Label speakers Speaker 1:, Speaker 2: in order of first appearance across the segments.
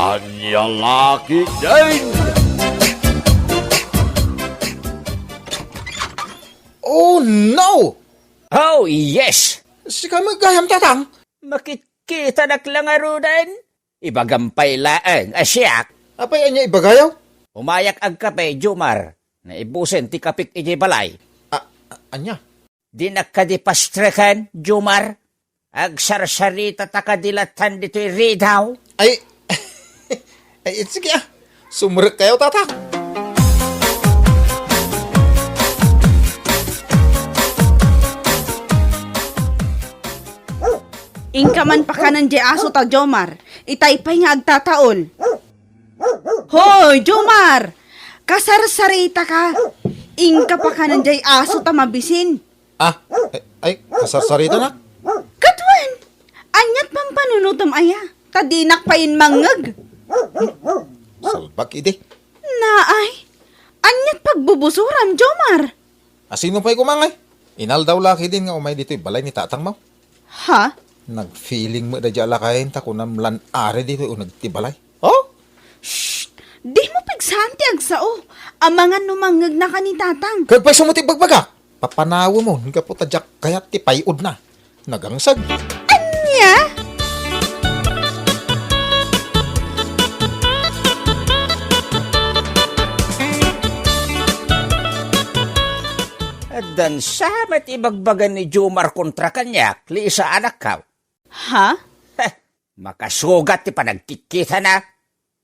Speaker 1: Anya laki din!
Speaker 2: Oh no!
Speaker 3: Oh, yes!
Speaker 2: Si kami gayam tatang.
Speaker 3: Makikita na lang arudan. Ibagampay laang asyak.
Speaker 2: Apay anya ibagayaw?
Speaker 3: Umayak ag kape, Jumar. Na ibusen ti kapik iji balay.
Speaker 2: Anya?
Speaker 3: Di nakadipastrekan, Jumar. Ag sarsarita takadilatan dito'y ridaw.
Speaker 2: Ay, ay, sige Sumrek kayo tatang.
Speaker 4: Ingka man pa kanan di aso ta, Jomar. Itaypay nga agtataon. Hoy, Jomar! Kasarsarita ka. Ingka pa kanan di aso ta mabisin.
Speaker 2: Ay, kasarsarita na.
Speaker 4: Katwan! Anyat pang panunutom aya. Tadinak pa yun mangag.
Speaker 2: Salbak ide.
Speaker 4: Naay. Anyat pagbubusuram, Jomar.
Speaker 2: Sino pa'y kumangay? Inal daw laki din nga umay dito'y balay ni tatang mo.
Speaker 4: Ha?
Speaker 2: Nag-feeling mo da dya lakayin ta kung namlan are dito o nagtibalay. Oh?
Speaker 4: Di mo pigsanti agsao. Ang mga numangag na ka ni tatang.
Speaker 2: Kag pa'y sumuti bagbaga. Papanawo mo, nga po tadyak kayat ti payod na. Nagangsag.
Speaker 4: Anya?
Speaker 3: Dan samat ibagbagan ni Jumar kontra kanyak, li isa anak ka.
Speaker 4: Ha?
Speaker 3: Makasugat ti panagkikita na.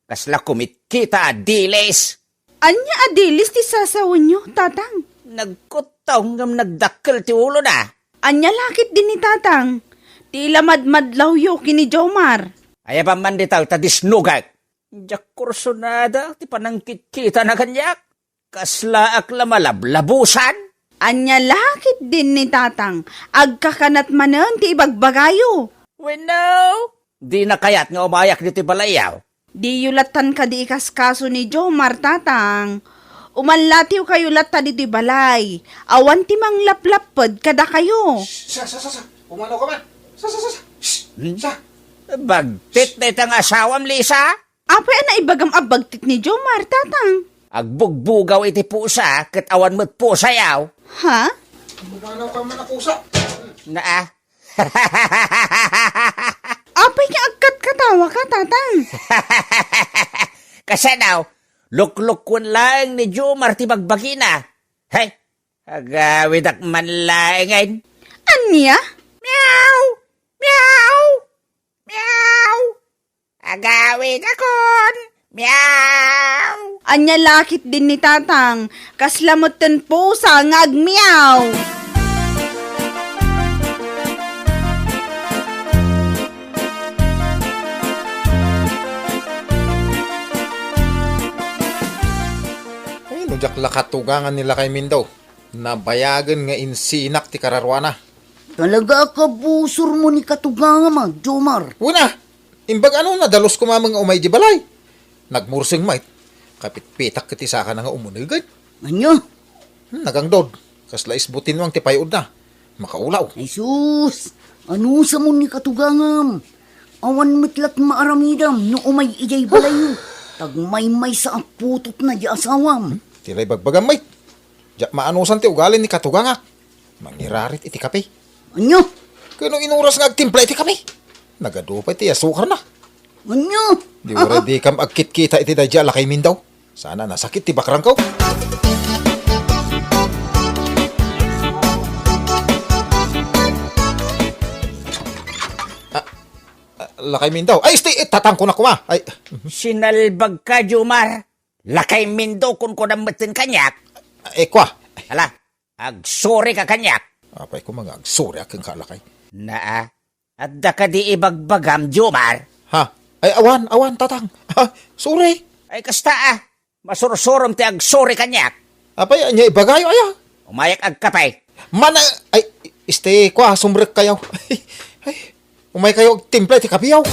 Speaker 3: Kasla kumitkita adiles.
Speaker 4: Anya adilis ti sasawan nyo, tatang?
Speaker 3: Nagkutaw ngam nagdakkel ti ulo na.
Speaker 4: Anya lakit din ni tatang. Tila madmadlaw yo kini Jomar.
Speaker 3: Ay pa man ditaw ta disnugag. Diyak kursunada ti panangkikita na kanyak. Kasla akla malablabusan.
Speaker 4: Anya lakit din ni tatang. Agkakanat manan ti ibagbagayo.
Speaker 3: Bueno, di na kayat nga umayak dito balayaw.
Speaker 4: Di yulatan ka di ikaskaso ni Jomar, tatang. Umanlatiw kayo lata dito balay. Awan ti mang laplapod kada kayo.
Speaker 2: Sa. Umano ka man. Sa. Sa.
Speaker 3: Bagtit na itang asawam, Lisa.
Speaker 4: Apay na ibagam abagtit ni Jomar, tatang.
Speaker 3: Agbugbugaw iti pusa, kat awan mo't pusa yaw.
Speaker 4: Ha?
Speaker 2: Umano ka man akusa.
Speaker 3: Naa.
Speaker 4: Apay nga agkat katawa ka, tatang.
Speaker 3: Kasi daw, luklukon lang ni Jomar ti bagbagina. Hey, agawid ak manlaingan.
Speaker 4: Anya?
Speaker 3: Meow! Meow! Meow! Agawid akon! Meow!
Speaker 4: Anya lakit din ni tatang. Kaslamot ten pusa nga agmiyaw.
Speaker 2: Ay, nujak lakatugangan nila kay Mindaw. Nabayagan nga insinak ti kararwana.
Speaker 5: Talaga ka busur mo ni katugang ma, Jomar.
Speaker 2: Una, imbag nadalos ko mamang umay di balay. Nagmursing mait. Kapit-pitak kiti saka na nga umunigay.
Speaker 5: Anya?
Speaker 2: Nagangdod. Kasla isbutin mo ang tipayod na. Makaulaw.
Speaker 5: Ay sus, ano sa mo ni katugangam? Awan mitlat maaramidam no umay ijay balayo. Tagmay-may sa aputot na di asawam.
Speaker 2: Tilay bagbagang mait. Diya maanusan ti ugalin ni katugangak. Mangirarit iti kape.
Speaker 5: Anya?
Speaker 2: Kano inuras nga agtimpla iti kape. Nagadupay ti asukar na.
Speaker 5: Anya?
Speaker 2: Di wala di kam agkit kita iti dadya lakay Mindaw. Sana nasakit ti bakrang ko. Lakay Mindaw. Ay, tatang ko na kuma. Ay,
Speaker 3: Sinalbag ka, Jomar. Lakay mindo kun ko namatin kanyak.
Speaker 2: kwa.
Speaker 3: Hala, agsuri ka kanyak.
Speaker 2: Apay ko mga agsuri akong kalakay.
Speaker 3: Naa, at da ka di ibagbagam, Jomar.
Speaker 2: Ha? Ay, awan, tatang. Ha? Sorry.
Speaker 3: Ay kasta masursurom ti agsuri kanyak.
Speaker 2: Apay, anya ibagayo, aya.
Speaker 3: Umayak agkapay.
Speaker 2: Mana, ay, kwa, sumrek kayo. Ay, umay kayo, timple, ti kapiyaw.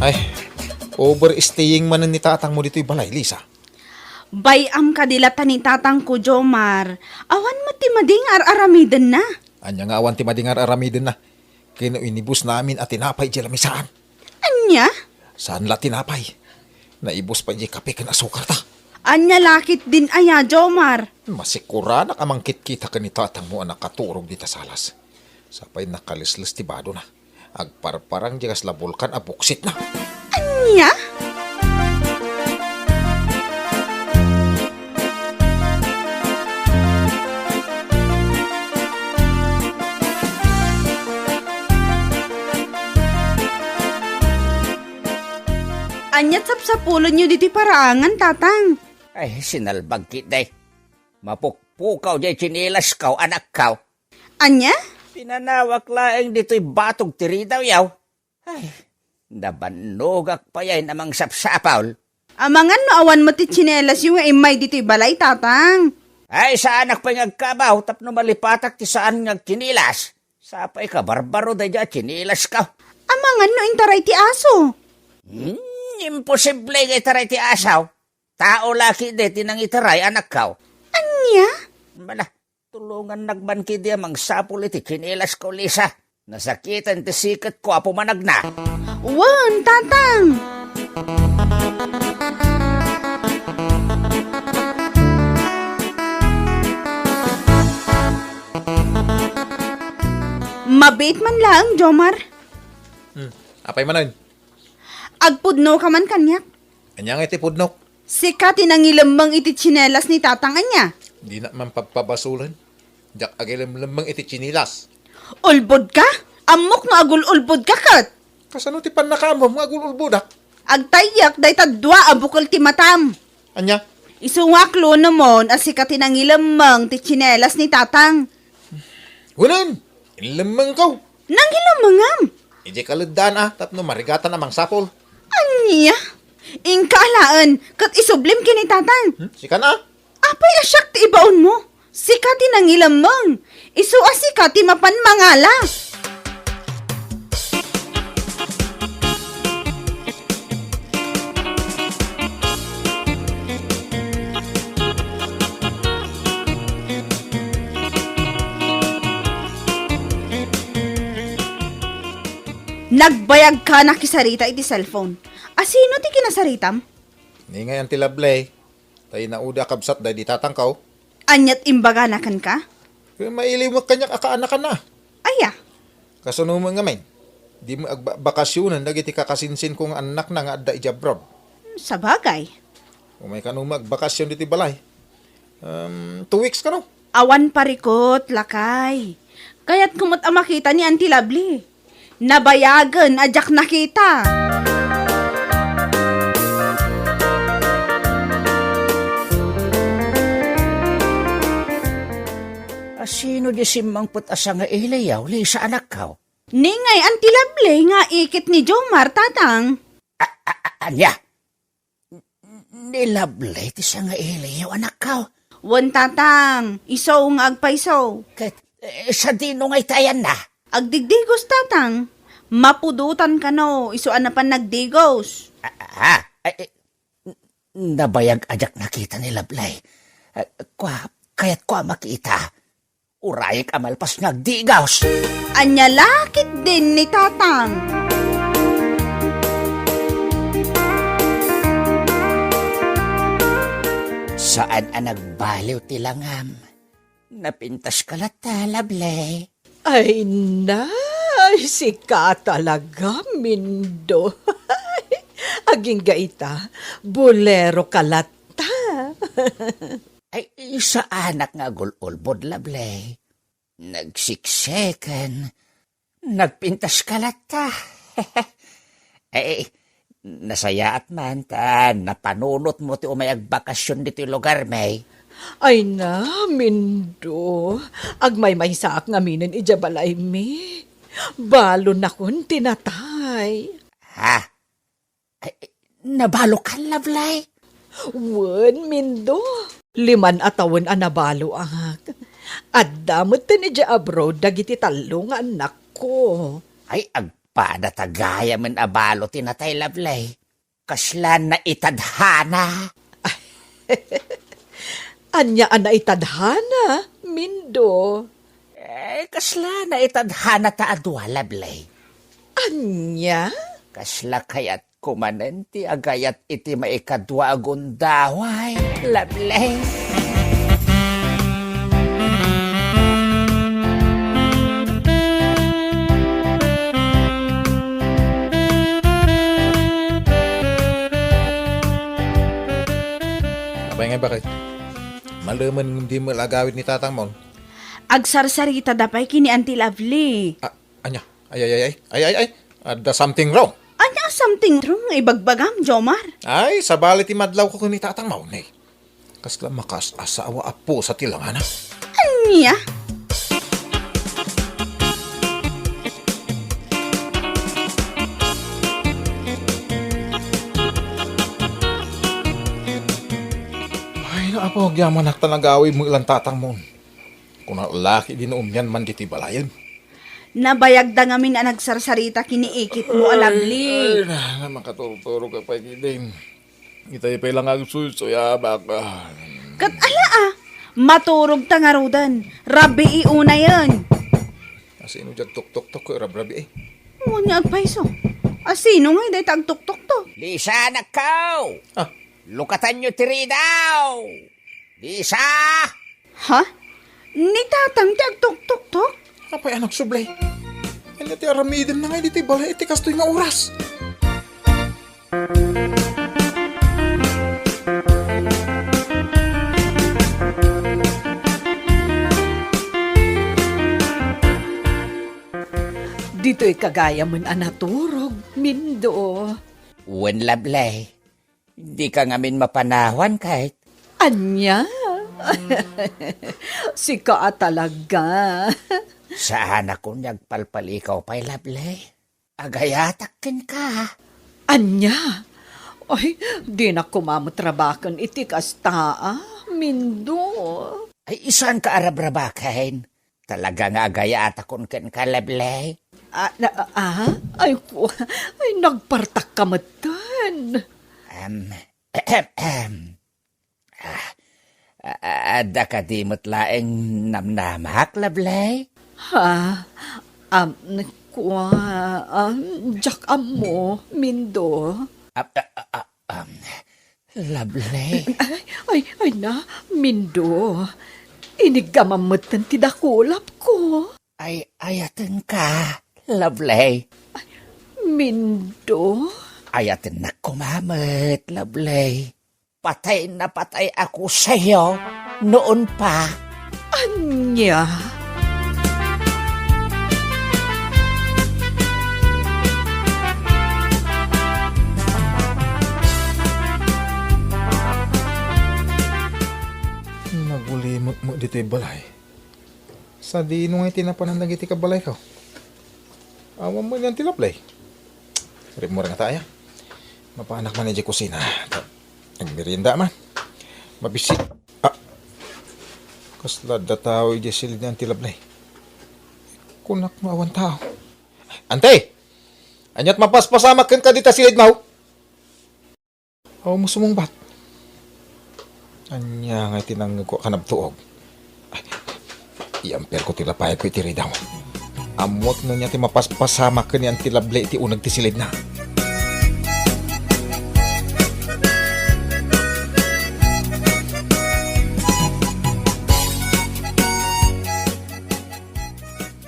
Speaker 2: Ay, overstaying man ni tatang mo dito'y balay, Lisa.
Speaker 4: Bayam ka dilata ni tatang ko, Jomar. Awan mo ti mading ar-aramiden na.
Speaker 2: Anya nga awan ti madingar aramiden na. Kino inibus namin at tinapay di lamisaan.
Speaker 4: Anya?
Speaker 2: Saan la tinapay? Naibus pa di kape kan asukar ta.
Speaker 4: Anya lakit din aya, Jomar.
Speaker 2: Masikura na kamangkit kita kan ni tatang mo ang nakaturog dita salas. Sapay nakalislis ti bado na. Agparparang jagas labulkan abuksit na.
Speaker 4: Anya? Anyat sapsapulan nyo diti paraangan, tatang.
Speaker 3: Ay, sinalbag kitay. Mapukpukaw jay chinilas kaw, anak kaw.
Speaker 4: Anya?
Speaker 3: Pinanawak laeng dito'y batog tiri daw yaw. Ay, nabanogak pa yan amang sapsapaw.
Speaker 4: Amangan no awan mo ti tsinelas yung imay dito'y balay, tatang.
Speaker 3: Ay, sa anak pa ngagkabaw, tapno malipatak ti saan ngag chinilas. Sapay ka, barbaro da dya, chinilas kaw.
Speaker 4: Amangan no intaray ti aso.
Speaker 3: Imposible nga itaray ti asaw. Tao laki de, tinang itaray, anak kaw.
Speaker 4: Anya?
Speaker 3: Bala, tulungan nagban ki di amang sapul iti chinilas ko, Lisa. Nasakitan ti sikat ko, apo managna.
Speaker 4: Wan, tatang. Mabait man lang, Jomar.
Speaker 2: Apay manan?
Speaker 4: Agpudno ka man kanyak.
Speaker 2: Anya nga iti pudnok.
Speaker 4: Sika tinangilambang iti tsinelas ni tatang anya.
Speaker 2: Di na man pagpabasulan. Jak agilam-lambang iti chinilas.
Speaker 4: Ulbod ka? Amok no agul-ulbod ka kat.
Speaker 2: Kasano ti panakamo mga gululbudak?
Speaker 4: Agtayak day tadwa abukol ti matam.
Speaker 2: Anya?
Speaker 4: Isungaklo namon as sika tinangilambang ti tsinelas ni tatang.
Speaker 2: Hunan! Inlamang kaw.
Speaker 4: Nangilambangam.
Speaker 2: Ije kaluddan tapno marigatan amang sapol.
Speaker 4: Anya? Ingkaalaan, kat isublim kini tatang.
Speaker 2: Sika na?
Speaker 4: Apay asyak ti ibaon mo. Sika ti nangilamang. Isu asika ti mapan mangala. Nagbayag ka nakisarita iti cellphone. Asino ti kinasaritam?
Speaker 2: Ni ngayon ti lablay. Tayo na uda kabsat dahi di tatangkaw.
Speaker 4: Anyat imbaga nakan ka?
Speaker 2: Kaya mailiw mo kanyak akaanak ka na.
Speaker 4: Aya.
Speaker 2: Kasano mo nga main. Di mo agbakasyonan dagiti kakasinsin kong anak na nga adda ijabrob.
Speaker 4: Sa bagay.
Speaker 2: Kung may kanong magbakasyon diti balay. 2 weeks ka no?
Speaker 4: Awan parikot, lakay. Kaya't kumot ang makita ni Auntie Lovely. Nabayagan, ajak nakita.
Speaker 3: Asino di simangput asa nga ilayaw, Lisa, anak kaw.
Speaker 4: Ningay, Auntie Lovely nga ikit ni Jomar, tatang.
Speaker 3: Anya? Nilablay ti sa nga ilayaw, anak kaw.
Speaker 4: Wan tatang, isaw nga agpaisaw.
Speaker 3: Kat, sa dino nga'y tayan na.
Speaker 4: Agdigdigos tatang. Mapudutan ka no, isuan na pa nagdigos.
Speaker 3: Nabayag ajak nakita ni Lablay. Kaya't kwa makita. Urayik amalpas nagdigaws.
Speaker 4: Anya lakit din ni tatang.
Speaker 3: Saan ang nagbaliw tilangam? Napintas ka lata, Lablay.
Speaker 6: Ay si ka talaga, Mindo. Aging gaita, bolero kalata.
Speaker 3: Ay, isa anak nga gululbod, Lablay. Nagsiksekan. Nagpintas ka lata. Ay, nasaya at man ta, napanunot mo ti umayag bakasyon dito yung lugar, May.
Speaker 6: Ay na, Mindo. Agmay-may saak ngaminin ijabalay mi. Balo na kun tinatay.
Speaker 3: Ha? Ay, nabalo ka, Lablay?
Speaker 6: Wen, Mindo. 5 atawon a nabalo ahak. At damot tinidya abroad dagiti talo nga anak ko.
Speaker 3: Ay, agpada tagaya man abalo tinatay, Lablay. Kaslan na itadhana.
Speaker 6: Anya ana itadhana, Mindo.
Speaker 3: Kasla na itadhana ta adwa, Lablay.
Speaker 6: Anya?
Speaker 3: Kasla kayat kumanenti agayat iti maikadwa agundaway, Lablay.
Speaker 2: Abay nga bakit? Malaman hindi mo lagawin ni Tatang Mon.
Speaker 4: Agsarsarita dapay kini Auntie Lovely.
Speaker 2: Anya? Ay. Ada something wrong.
Speaker 4: Anya something wrong ibagbagam, Jomar.
Speaker 2: Ay, sa balit imadlaw ko ni Tatang Mon eh. Kasla makas asawa apo sa tilangana.
Speaker 4: Anya?
Speaker 2: Ay, naapo, gyaman na tanagawi mo ilang Tatang Mon. Kung ang laki din umyan man diti balayan.
Speaker 4: Nabayag da ngamin ang nagsarsarita kiniikit mo, Lovely.
Speaker 2: Ay, naman katuro-turo ka pa kitin. Itay pa ilang agsusoya baka.
Speaker 4: Kat ala maturog tangarudan. Rabi iuna yan.
Speaker 2: Asino dyan tuk-tuk-tuk ko rabrabi eh.
Speaker 4: Munya agpaiso. Asino nga hindi tagtuktok to?
Speaker 3: Lisa, nakaw!
Speaker 2: Ah.
Speaker 3: Lukatan nyo tiri daw! Lisa!
Speaker 4: Ha? Ni tatang tagtuktok to?
Speaker 2: Apay anak sublay. Ano ti aramidin na nga diti balay iti kastoy nga oras.
Speaker 6: Dito'y kagaya man anaturog, Mindo.
Speaker 3: Wen, Lablay. Di ka ngamin mapanawan kahit.
Speaker 6: Anya? Si ka talaga.
Speaker 3: Saan ako nagpalpalikaw pa'y, Lablay? Agayatakin ka.
Speaker 6: Anya? Ay, di na kumamutrabakan iti kasta, Mindo.
Speaker 3: Ay, isan ka arabrabakain? Talaga nga agayatakon ken ka, Lablay?
Speaker 6: Ay, nagpartak ka matan.
Speaker 3: Ada ka di mutlaeng namnamak, Lablay?
Speaker 6: Ha? Jak mo, Mindo.
Speaker 3: Lablay?
Speaker 6: Ay na, Mindo. Inigamamatan ti dakulap ko.
Speaker 3: Ay, ayatin ka, Lablay.
Speaker 6: Mindo?
Speaker 3: Ayatin na kumamit, Lablay. Patay na patay ako sa'yo noon pa.
Speaker 6: Anya?
Speaker 2: Naguli mo dito balay. Sa di nung ay tinapanan iti ka balay ka. Awan mo yan tilaplay. Rip mo rin nga tayo. Mapaanak man di kusina. Nagmerienda man. Mabisit. Kasla da tao di silid niyan tilaplay. Kunak mo awan tao. Ante! Anyat mapaspasamak ka dita silid mo. Awan mo sumungbat. Anya nga tinang ko kanab tuog. Iamper ko tilapay ko itiri daw. Amot na niya ti mapaspasama ka niyan tilable iti unag ti silid na.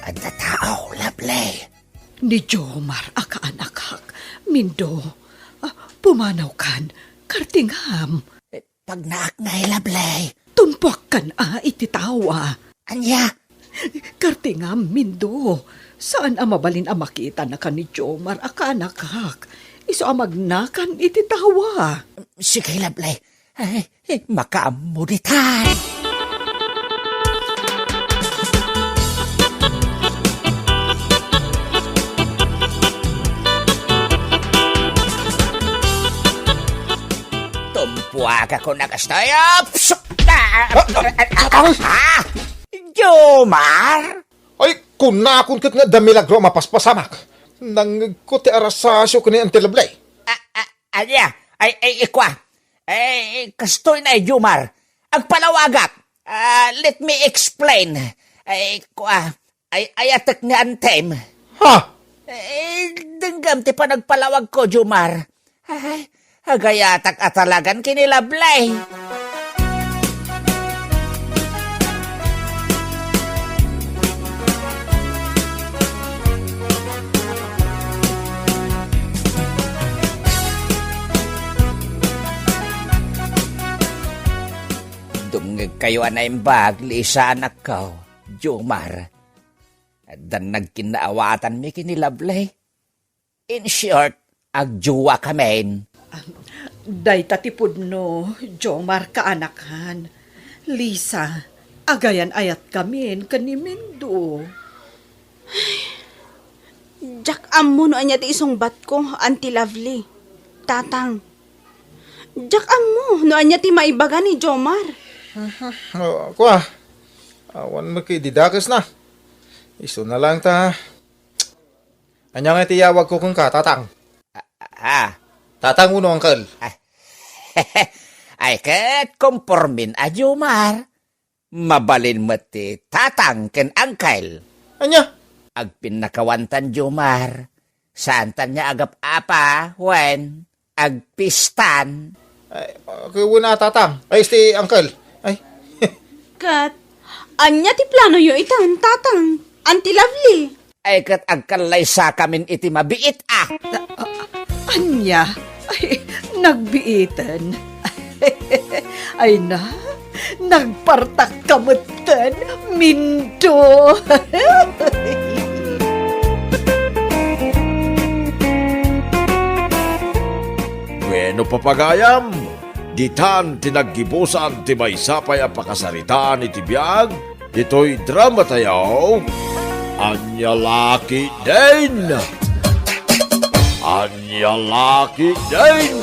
Speaker 3: Ada tao, Lablay.
Speaker 6: Ni Jomar, akaanakak. Mindo, pumanaw kan, kartingham.
Speaker 3: Pag naaknay, Lablay.
Speaker 6: Tumpak kan ititawa.
Speaker 3: Anya?
Speaker 6: Kartingam, Mindo. Saan mabalin makita na ka ni Jomar, akaanakak? Iso magnakan ititawa.
Speaker 3: Sige, Lablay. Ay, makaamuditan. Tumpuak ako nakastayop! Jomar!
Speaker 2: Ay, kunakon kat nga damilagro mapaspasamak. Nang ko ti arasasyo ka ni ang tilable.
Speaker 3: Anya, ay ikwa. Kastoy na Jomar. Agpalawagak. Let me explain. Ay atak ni Antem.
Speaker 2: Ha?
Speaker 3: Denggam ti pa nagpalawag ko, Jomar. Ay, hagayatak atalagan kinilablay. Dungag kayo anaimbag, liisa anak ko, Jomar. Dan nagkinaawatan mi kinilablay. In short, agjuwa kamen.
Speaker 6: Day tatipod no, Jomar kaanakan. Lisa, agayan ayat kamin kanimindo.
Speaker 4: Jak amo no anya ti isungbat ko, Auntie Lovely. Tatang. Jak amo no anya ti maibaga ni Jomar.
Speaker 2: Kuha. Awan mo kay didakas na. Iso na lang ta. Anya nga tiyawag ko kung ka, tatang. Tatang uno, uncle.
Speaker 3: Ay ket kompormin a Jomar. Mabalin mo ti tatang ken angkel.
Speaker 2: Anya?
Speaker 3: Agpinakawantan Jomar. Santan niya agap-apa, when agpistan.
Speaker 2: Ay, kuha tatang. Ay, sti, uncle. Ay,
Speaker 4: Kat, anya ti plano yo itan, tatang. Auntie Lovely.
Speaker 3: Ay ket agkalay sa kamin iti mabiit
Speaker 6: Anya, ay, nagbiitan. Ay na, nagpartak kamutan, mindo.
Speaker 1: Bueno papagayam, ditan tinaggibusan ti may sapay ang pakasaritaan iti biyag, ito'y drama tayaw, Anya Laki din! Anya Laki din!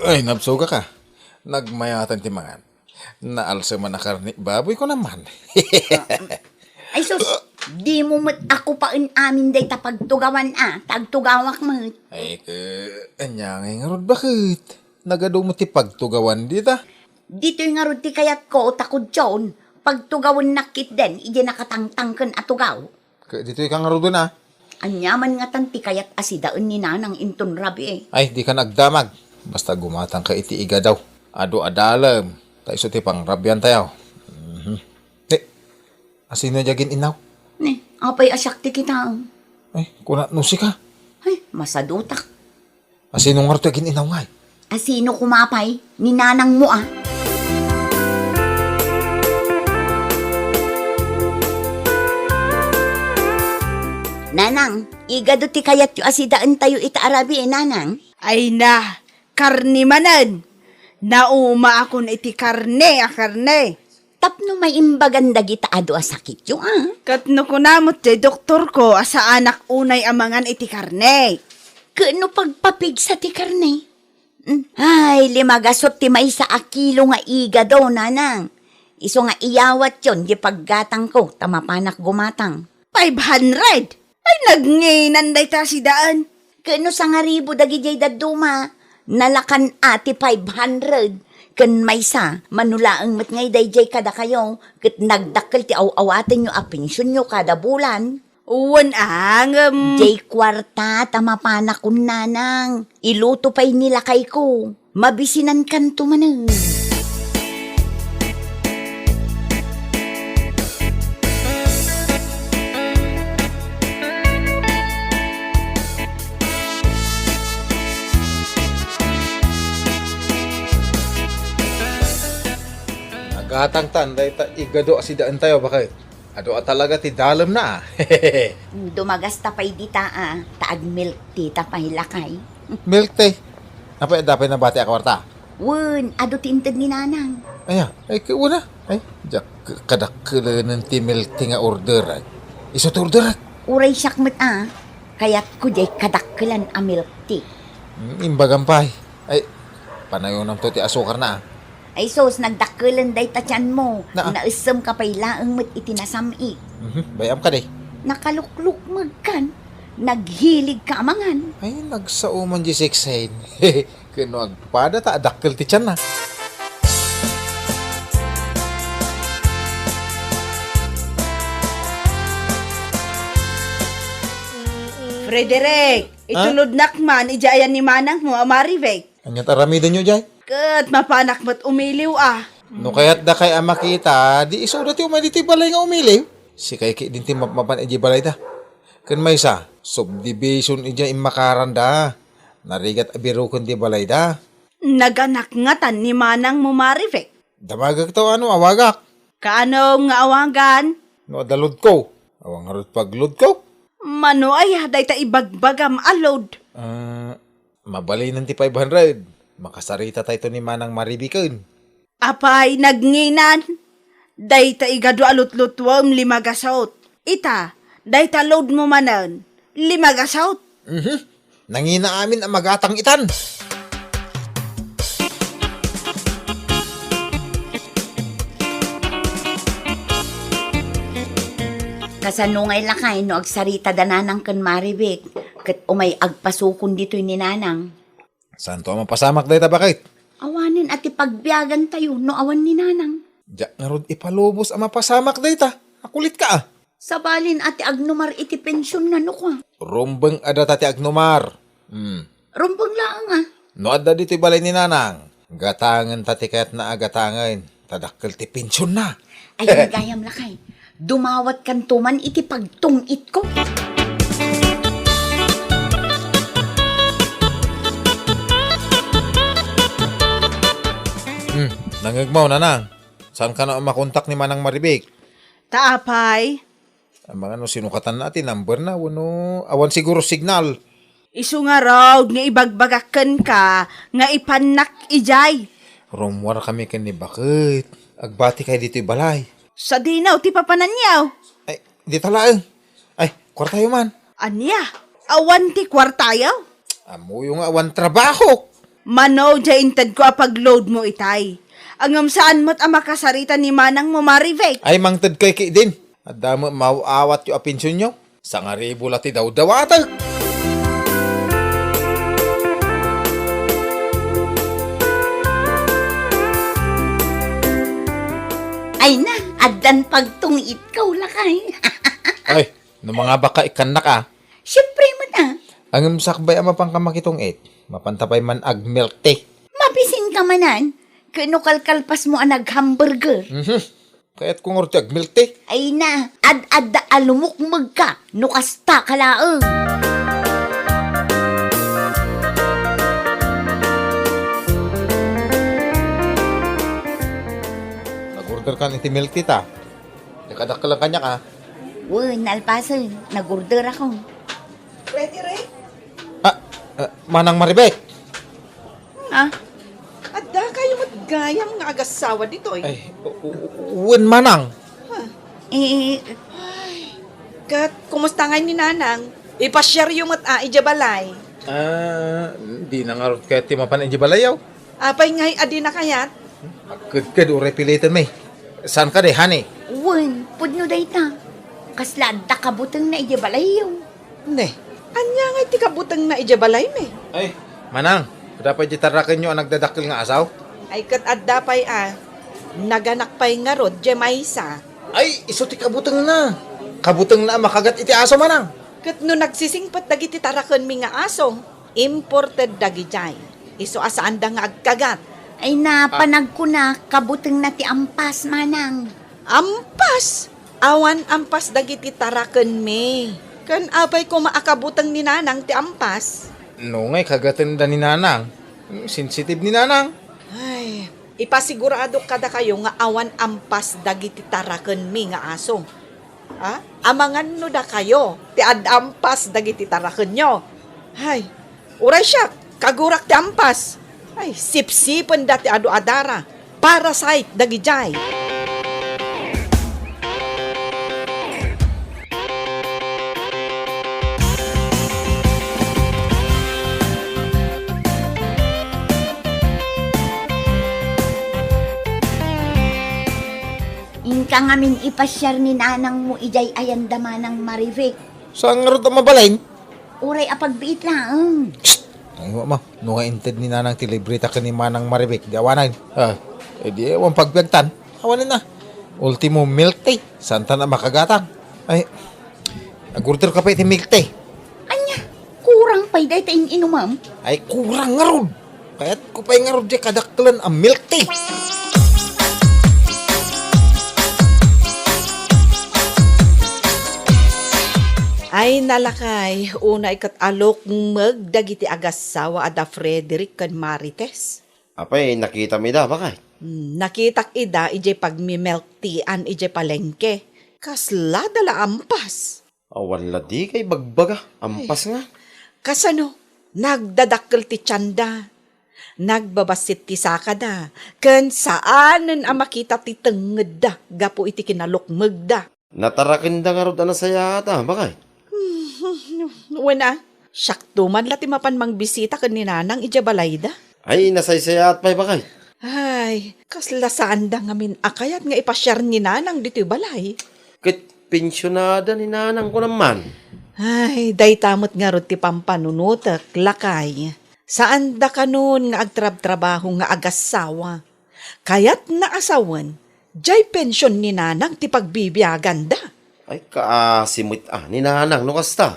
Speaker 2: ay, nabsuga ka. Nagmayatan ti mangan. Naalsa man na karni. Baboy ko naman.
Speaker 5: Ay sus, di mo mat ako pain amin day tapagtugawan tagtugawak mo.
Speaker 2: Ay, anya ngay nga rod, bakit? Nagado mo ti pagtugawan dita.
Speaker 5: Dito'y nga rod ti kayat ko takod tyon, pagtugawan nakit den, ije nakatangtangken atugaw.
Speaker 2: Dito ka nga rod na.
Speaker 5: Anyaman nga tanti kayat asidaan ni nanang inton rabi
Speaker 2: Ay, di ka nagdamag. Basta gumatang ka iti iga daw. Ado adalam. Taiso ti pang rabyan tayo. Asino jagin inaw?
Speaker 5: Ne, apay asyak ti kita.
Speaker 2: Ay, kunat nusi ka.
Speaker 5: Ay, masadutak.
Speaker 2: Asino nga rod jagin inaw nga?
Speaker 5: Asino kumapay? Ni nanang mo Nanang, igado ti kayat yu asidaan tayo itaarabi nanang.
Speaker 4: Ay na, karni manan. Nauma akon iti karne.
Speaker 5: Tapno may imbagan dagita ado asakit yu
Speaker 4: Katno ko namot ti doktor ko asa anak unay amangan iti karne.
Speaker 5: Kano pagpapig sa ti karne? Ay, limagasot ti may sa akilo nga igado nanang. Iso nga iyawat yon di paggatang ko, tamapanak gumatang.
Speaker 4: 500? Ay, nagnginan day ta si daan.
Speaker 5: Kano sa nga ribo dagijay daduma, nalakan ati 500. Kan may sa, manulaang mat ngay dayjay kada kayo, kat nagdakkel ti awaten nyo a pensyon nyo kada bulan.
Speaker 4: Uwan
Speaker 5: Jay kwarta, tamapanak kun nanang. Iluto pa'y nilakay ko. Mabisinan kan tumanang.
Speaker 2: Nagatang tanday ta igado asidaan tayo, bakit? Ado talaga ti dalam na.
Speaker 5: Dumagas tapay di taag milk ti tapay lakay.
Speaker 2: Milk tay. Napay dapat na bati akwarta.
Speaker 5: Wun, ado tinted ni nanang.
Speaker 2: Aya, ay kuuna. Ay, jak kadakkelan ti milk ti nga order. Iso ti order.
Speaker 5: Uray syakmet Kaya't ko jay kadakkelan a milk tea.
Speaker 2: Imbagampay. Ay, panayon nam to ti asukar na.
Speaker 5: Ay sos, nagdakkelan day tatyan mo.
Speaker 2: Na.
Speaker 5: Naisam ka pa'y laang mat itinasami.
Speaker 2: Bayam ka day.
Speaker 5: Nakalukluk magkan. naghilig ka amangan.
Speaker 2: Ay, nagsauman di siksain. Kano agpada ta adakkel ti tiyan na.
Speaker 4: Frederick, itulod nakman, ijayan ni manang mo, Marivek.
Speaker 2: Anya taramidan nyo, Jay?
Speaker 4: Kat mapanak mo't umiliw ah.
Speaker 2: No kaya't da kay ama kita, di isurat yung may dito balay nga umiliw. Si kay din ti mapan iji balay da. Kan may sa, subdivision ija imakaran da. Narigat abiro kun di balay da.
Speaker 4: Naganak ngatan ni manang mo, Marivek.
Speaker 2: Damagag to ano, awagak.
Speaker 4: Kaano nga awagan?
Speaker 2: No dalod ko. Awang harot paglod ko.
Speaker 4: Mano ay haday ta ibagbagam alod.
Speaker 2: Mabalay ng ti 500. Makasarita tayo ni Manang Maribikon.
Speaker 4: Apay nagnginan. Day ta igado alot-lutwam 5 gasaot. Ita, day ta load mo manan 5 gasaot.
Speaker 2: Nangina amin ang magatang itan.
Speaker 5: Kasanungay lakay no agsarita dananang kan Maribek. Kat umay agpasukon dito'y ni Nanang.
Speaker 2: Saan to mapasamak dahi bakit?
Speaker 5: Awanin at ipagbiyagan tayo no awan ni Nanang.
Speaker 2: Diyak nga rod ipalubos ang mapasamak dahi ta. Akulit ka ah.
Speaker 5: Sabalin ati agnumar iti pensyon na no kwa.
Speaker 2: Rumbeng ada tati agnumar.
Speaker 5: Rumbang lang ah.
Speaker 2: No adda dito'y balay ni Nanang. Gatangan tati kayat na agatangan. Tadakkel ti pensyon na.
Speaker 5: Ay, gayam lakay. Dumawat kan tuman iti pagtungit ko.
Speaker 2: Nangagmaw na nang. Saan ka na makontak ni Manang Maribik?
Speaker 4: Taapay,
Speaker 2: Ang mga no, sinukatan natin, number na, wano, awan siguro signal.
Speaker 4: isu nga raw nga ibagbagakan ka nga ipanak ijay.
Speaker 2: Rumwar kami kani bakit? Agbati kay dito'y balay.
Speaker 4: Sa dinaw ti papananyaw.
Speaker 2: Ay, di talaan. Ay, kwartayo man.
Speaker 4: Anya, awan ti kwartayaw.
Speaker 2: Amo yung awan trabaho.
Speaker 4: Mano, jaintad ko apag-load mo itay. Angam saan mo't ang makasarita ni manang mo, Marivek.
Speaker 2: Ay, mangtad kay din. At damo mauawat yung apensyon nyo. Sa nga ribo lati daw dawatag.
Speaker 5: Ay na, adan pagtungit ka lakay.
Speaker 2: Ay, no mga baka ikanak ah.
Speaker 5: Siyempre mo na.
Speaker 2: Ang sakbay ama pang kamakitong mapantapay man agmelte.
Speaker 5: Mabisin ka manan. Kano kalkalpas mo ang nag-hamburger.
Speaker 2: Kaya't kung orti agmelte.
Speaker 5: Ay na, ad-ad alumukmag ka. Nukasta ka laang.
Speaker 2: Nag-order ka ni milk tita. Nakadak ka lang kanya ka.
Speaker 5: Uy, nalpasan. Nag-order ako.
Speaker 2: Manang Maribek.
Speaker 4: Ah,
Speaker 6: Adda kayo matgayam nga agasawa dito eh.
Speaker 2: Ay, uwan manang.
Speaker 5: Eh,
Speaker 6: Kat, kumusta nga ni Nanang? Ipasyar yung ija-balay.
Speaker 2: Di na nga rin kaya timapan ang jibalayaw.
Speaker 6: Apay nga'y adi na kayat?
Speaker 2: Agkad ure pilitan may. Saan ka de, honey?
Speaker 5: uwan, pudno day ta. Kasla da kabutang na ijabalayaw.
Speaker 6: Ne, anya nga'y tikabutang na ija-balay me.
Speaker 2: Ay, manang. Dapat jitarakan nyo ang nagdadakil nga asaw?
Speaker 6: Ay kat adda pay naganak pay nga rod, Jemaisa.
Speaker 2: Ay, iso ti kabutang na. Kabutang na makagat iti aso manang.
Speaker 6: Kat no nagsisingpat dagiti tarakan mi nga aso, imported dagijay. Iso asaan da nga agkagat.
Speaker 5: Ay napanag ko na kabutang na ti ampas manang.
Speaker 6: Ampas! Awan ampas dagiti tarakan mi. Kan apay ko maakabutang ni Nanang ti ampas.
Speaker 2: No ngay, kagatan da ni nanang. Sensitive ni nanang.
Speaker 6: Ay, ipasigurado kada kayo nga awan ampas dagiti taraken mi nga aso. Ha? Amangan no da kayo, ti ad ampas dagiti taraken nyo. Ay, uray siya, kagurak ti ampas. Ay, sipsipen dati adu adara. Parasite dagijay.
Speaker 5: Inka ngamin ipasyar ni Nanang mo ijay ayandama ng Marivek.
Speaker 2: Saan nga rin mabalain?
Speaker 5: Uray apagbiit lang.
Speaker 2: Ay, mo, no nga inted ni nanang tilibrita ka ni Manang Maribek, di awanan. Di ewan pagbiagtan, awanin na. Ultimo milk tea, santa na makagatang. Ay, nag-order ka pa iti milk tea.
Speaker 5: Anya, kurang pa'y day tayong inumam.
Speaker 2: Ay, kurang nga rod. Kaya't ko pa'y nga rod di kadaktalan ang milk tea.
Speaker 6: Ay nalakay, una ikat alok magdagiti agasawa ada Frederick kan Marites.
Speaker 7: Apay, nakita mi da, bakay?
Speaker 6: Nakitak ida ijay pagmi-milk teaan ijay palengke. Kasla dala ampas.
Speaker 7: Awan la di kay bagbaga, ampas nga.
Speaker 6: Kasano, nagdadakkel ti tiyanda. Nagbabasit ti sakada. Ken saanen ang makita ti tenged da. Gapo iti kinalukmeg da.
Speaker 7: Natarakin da nga rod na saya ata, bakay?
Speaker 6: Wala, syakto man lati mapan mang bisita ken ni nanang ijay balayda.
Speaker 7: Ay, nasaysaya at pa'y bakay.
Speaker 6: Ay, kasla saan da ngamin akayat nga ipasyar ni nanang dito balay.
Speaker 7: Kit pensyonada ni nanang ko naman.
Speaker 6: Ay, day tamot nga rod ti pampanunutek, lakay. Saan da kanon nga agtrab-trabaho nga agasawa? Kayat na asawan, jay pensyon ni nanang ti pagbibiyagan da.
Speaker 7: Ay, kaasimit ni nanang, no kasta.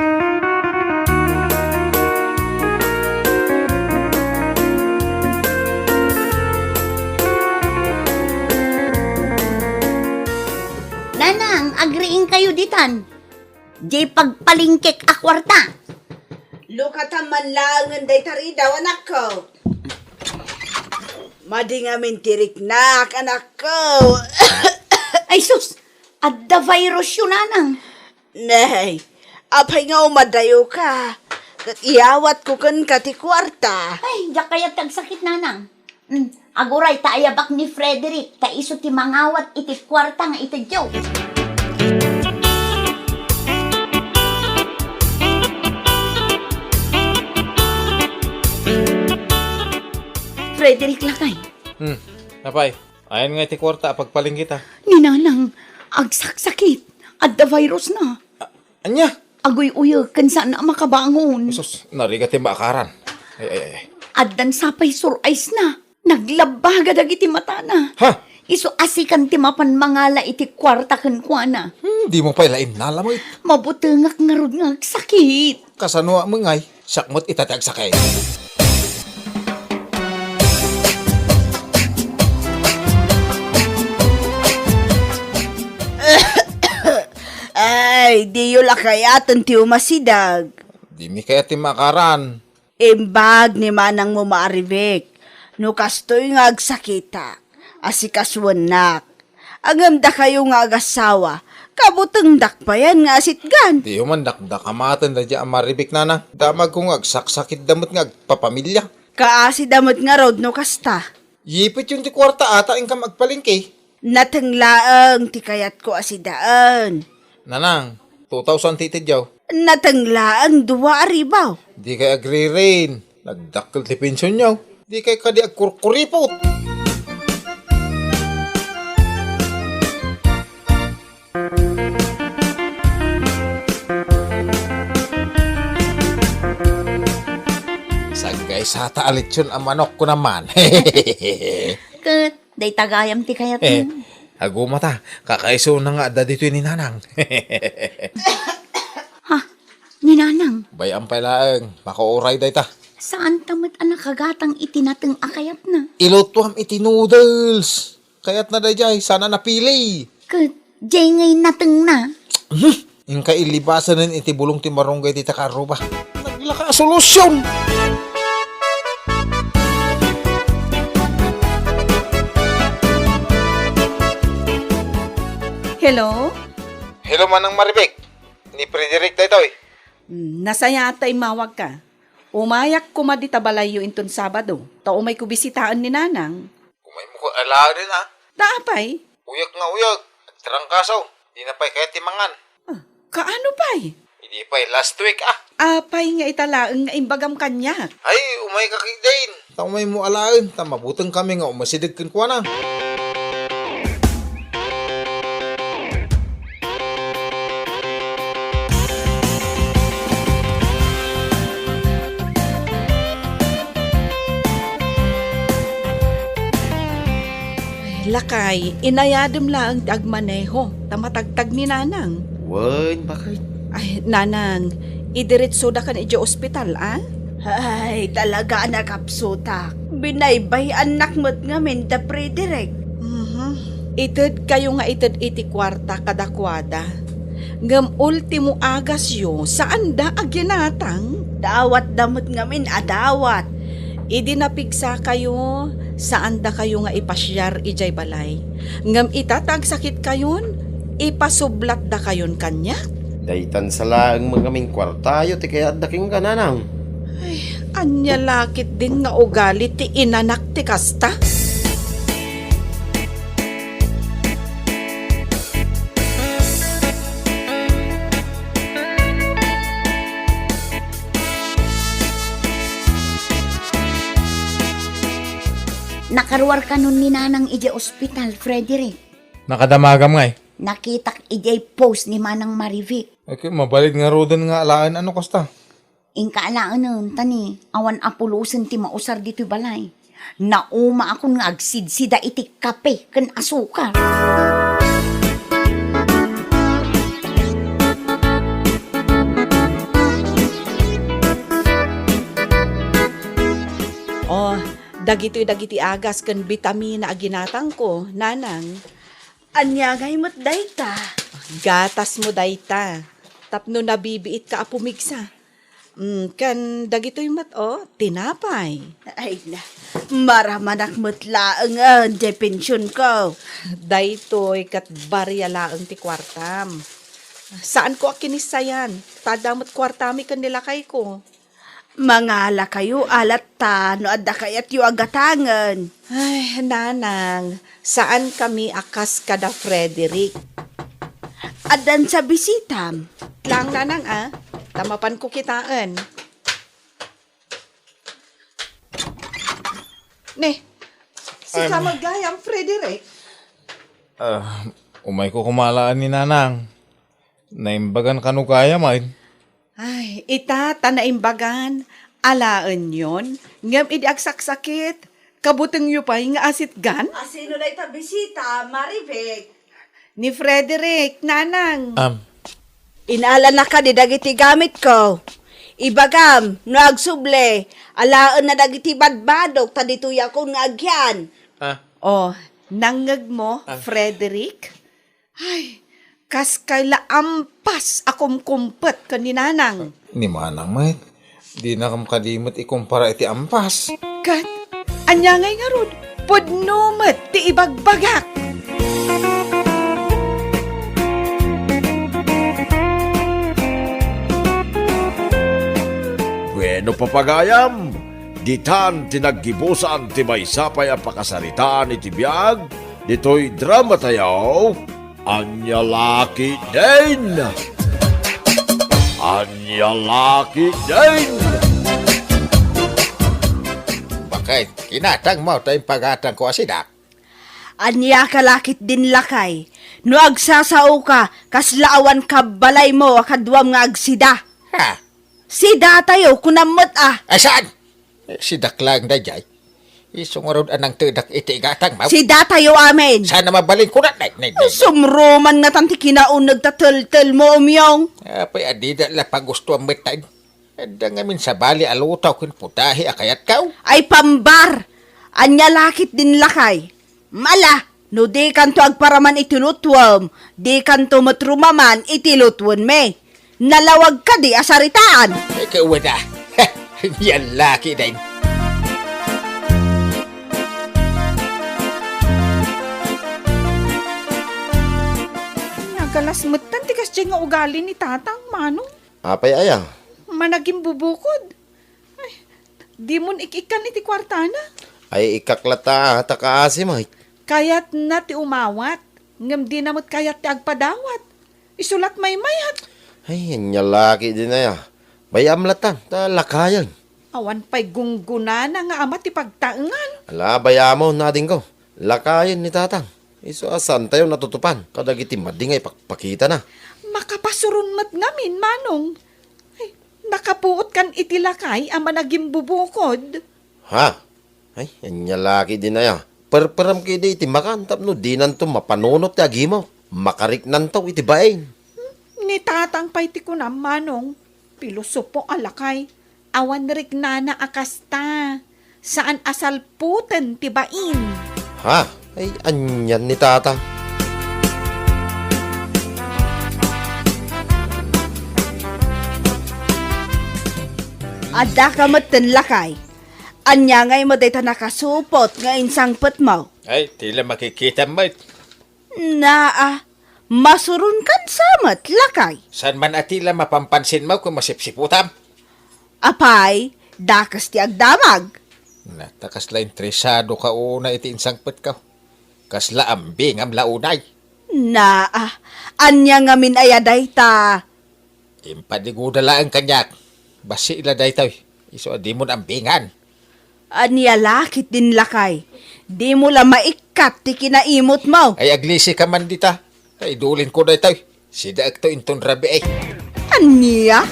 Speaker 5: Nanang, agriing kayo ditan. Di pagpalingkik akwarta.
Speaker 4: Lukata man lang day taridaw, anak ko. Madi nga mintiriknak, anak ko.
Speaker 5: Ay sus, adda virus yun, nanang.
Speaker 4: Nay, apay nga umadayo ka. Kat iyawat ko kan kati kwarta.
Speaker 5: Ay, diya kaya tagsakit, nanang. Aguray, taayabak ni Frederick, taiso ti mangawat iti kwarta nga iti Diyo. Frederick lakay.
Speaker 2: Napay, ayan nga iti kwarta, pagpaling kita.
Speaker 5: Ni nanang, agsaksakit. Adda virus na.
Speaker 2: Anya?
Speaker 5: Agoy uyo, kan saan na makabangon.
Speaker 2: Sus, narigat yung bakaran. Ay.
Speaker 5: Addan sapay sur ice na. Naglabaga dagiti mata na.
Speaker 2: Ha?
Speaker 5: Iso asikan ti mapan mangala iti kwarta ken kuana.
Speaker 2: Di mo pa'y lain nalamoy.
Speaker 5: Mabutengak nga rod nga sakit.
Speaker 2: Kasano mo ngay, sakmot itatag sakay.
Speaker 4: Ay, di yun lakayatan ti umasidag.
Speaker 2: Di mi kaya timakaran.
Speaker 4: Imbag ni manang mo maaribik. No kastoy nga agsakita. Asikaswanak. Agamda kayo nga agasawa. Kabuteng dakpayan nga asitgan.
Speaker 2: Di man dakdakamaten da dya maribik nanang. Damag kong agsaksakit damot nga agpapamilya.
Speaker 4: Kaasi damot nga road no kasta.
Speaker 2: Yipit yung ti kwarta ata ang ka magpalingke.
Speaker 4: Natanglaang ti kayat ko asidaan.
Speaker 2: Nanang, 2,000 titid yaw.
Speaker 4: Natanglaang duwa aribaw.
Speaker 2: Di kay agree rin. Nagdakkel ti pensyon yaw. Di kay kadi agkurkuripot. Sagay sa taalit yun ang manok ko naman.
Speaker 5: Ket, day tagayam ti kayat
Speaker 2: Agumata, kakaiso na nga da dito ni nanang.
Speaker 5: Ha, ni nanang,
Speaker 2: Bayang palaang, makauray day ta.
Speaker 5: saan tamat anak kagatang itinateng akayat na?
Speaker 2: Ilutuam iti noodles. Kaya't na day jay, sana napili.
Speaker 5: Ket, jay ngay nateng na.
Speaker 2: Yung kailibasan ng iti bulong ti marunggay ti takaruba. Naglaka solusyon!
Speaker 6: Hello?
Speaker 2: Hello manang Maribek. Ni Frederick day toy.
Speaker 6: Nasaya atay mawag ka. Umayak ko madita balayo inton Sabado. Tao may kubisitaan ni nanang.
Speaker 2: Kumay mo ko ala din ha.
Speaker 6: Daapay?
Speaker 2: Uyak nga uyak. Trangkasaw. Di na pa'y kaya timangan.
Speaker 6: Kaano pa'y?
Speaker 2: Hindi pa'y last week ah.
Speaker 6: Apay nga italaang nga imbagam kanya.
Speaker 2: Ay, umay ka kidain. Tao may mo alain. Mabutang kami nga umasidig kan kuha na.
Speaker 6: Lakay, inayadem lang ti agmaneho, tamatagtag ni Nanang.
Speaker 7: Wen, bakit?
Speaker 6: Ay, Nanang, idiretso da kan iti ospital, ah?
Speaker 4: Ay, talaga nakapsutak. Binaybay anak mo't ngamin da Frederick.
Speaker 6: Ited kayo nga ited iti kwarta kadakwada. Ngam ultimo agas yo, saan da agyanatang?
Speaker 4: Dawat damot ngamin adawat.
Speaker 6: Idi napigsa kayo, saan da kayo nga ipasyar ijay balay. Ngam itatag sakit kayon, ipasublat da kayon kanya.
Speaker 7: Daytan sa laang mga kaming kwartayo, ti kaya daking ka, Nanang.
Speaker 6: Anya lakit din nga ugali ti inanak ti kasta.
Speaker 5: Nakaruar ka nun ni Nanang ije ospital, Frederick.
Speaker 2: Nakadamagam nga eh.
Speaker 5: Nakitak ije post ni Manang Marivic.
Speaker 2: Okay, mabalit nga rodan nga alaan ano kasta.
Speaker 5: Ingkaalaan nun, tani, awan apulusan ti mausar dito balay. Nauma akong nga agsidsida iti kape kan asukar.
Speaker 6: Oh, dagiti agas kan bitamina aginatang ko, Nanang.
Speaker 4: Anyagay mo't dayta.
Speaker 6: Gatas mo dayta. Tapno nabibiit ka apumigsa. Kan dagitoy mat tinapay.
Speaker 4: Ay na, maramanak mo't laang ang pensyon ko.
Speaker 6: Daytoy kat barya laeng ti kwartam. Saan ko akinisayan? Tadamot kwartami kan nilakay ko.
Speaker 4: Mangala kayo alat ta, no adda kayat yu agatangan.
Speaker 6: Ay, Nanang, saan kami akas kada Frederick?
Speaker 4: Adan sa bisitam.
Speaker 6: Lang, Nanang, tamapan ko kitaan. Ne, si Kamagayang Frederick.
Speaker 2: Umay ko kumalaan ni Nanang. Naimbagan kanukaya main.
Speaker 6: Ay, itata na imbagan. Alaan yon. Ngam idi agsaksakit. Kabuteng yu pa nga asit gan.
Speaker 4: Sino na ita bisita, Marivic?
Speaker 6: Ni Frederick, Nanang.
Speaker 4: Inaala na ka di dagiti gamit ko. Ibagam, no agsuble, alaan na dagiti badbadok, tadituya ko nga agyan.
Speaker 6: Oh, nangag mo, Frederick? Ay, kas kayla ampas akom kumpet ka ni Nanang.
Speaker 2: Ni Manang mait. Di na kam kadimot ikumpara iti ampas.
Speaker 6: Kat, anya ngay nga rod, pudnumet ti ibagbagak.
Speaker 1: Bueno papagayam, ditan tinaggibusan ti maysapay a pakasaritaan iti biag, dito'y drama tayaw, Anya Laki din! Anya Laki din!
Speaker 8: Bakit? Kinatang mo tayong pagatang ko asidak.
Speaker 4: Anya kalakit din lakay. No agsasao ka, kaslaawan ka balay mo, akadwam nga agsida.
Speaker 8: Ha?
Speaker 4: Sida tayo, kunamot
Speaker 8: Asan? Si Daklang na jay. Isungarod anang tudak iti gatang mo.
Speaker 4: Sida tayo amin.
Speaker 8: Sana mabaling ko na.
Speaker 4: Sumruman nga tanti kinaun nagtatel-tel mo umyong.
Speaker 8: Apay adida la pagusto ang metan. Ada ngamin sa bali alutaw kun putahi akayat kaw.
Speaker 4: Ay pambar. Anya lakit din lakay. Mala, no di kanto agparaman itilutwam. Di kanto matrumaman itilutwan me. Nalawag ka di asaritaan.
Speaker 8: Ikaw na. Yan laki din.
Speaker 6: Nagalasmutan ti kas nga ugali ni Tatang, Manong.
Speaker 7: Apay ayang.
Speaker 6: Managing bubukod. Ay, di mon ikikan iti kwartana.
Speaker 7: Ay ikaklata takaasi mait.
Speaker 6: Kayat na ti umawat. Ngam di namot kayat ti agpadawat. Isulat may mayat.
Speaker 7: Ay, Anya Laki din na ya. Bayam latan, talakayan.
Speaker 6: Awan pa'y gungguna na nga ama ti pagtaengan.
Speaker 7: Ala, bayamo natin ko. Lakayan ni Tatang. Iso asan tayo natutupan. Kadagiti madingay pakita na.
Speaker 6: Makapasurun mat ngamin, Manong. Ay, nakapuot kan itilakay ama naging bubukod.
Speaker 7: Ha? Ay, Anya Laki din na ya. Perperam kidi iti makan tapno di nanto mapanunot ti agimo. Makarik nantaw iti bain.
Speaker 6: Ni tatang pay ti kunam manong. Pilosopo alakay. Awan rik nana akasta. Saan asalputan ti bain?
Speaker 7: Ha? Ay, anyan ni tatang.
Speaker 4: Adda ka matan lakay. Anya ngay mo dayta nakasupot nga insang pet mo.
Speaker 8: Ay, tila makikita mo.
Speaker 4: Masurun kan samat lakay.
Speaker 8: San man atila mapampansin mo kung masipsiputam?
Speaker 4: Apay, dakas ti agdamag.
Speaker 8: Natakas la interesado ka una iti insangpet ka. Kasla ambing am launay.
Speaker 4: Anya nga min ayaday ta.
Speaker 8: Impaniguda ang kanyak. Basi ila daytaw. Iso di mo ambingan.
Speaker 4: Anya lakit din lakay. Di mo la maikat ti kinaimot mo.
Speaker 8: Ay aglisi ka man dita. Ay dulin ko daytaw. Sida akto inton rabi ay.
Speaker 4: Anya?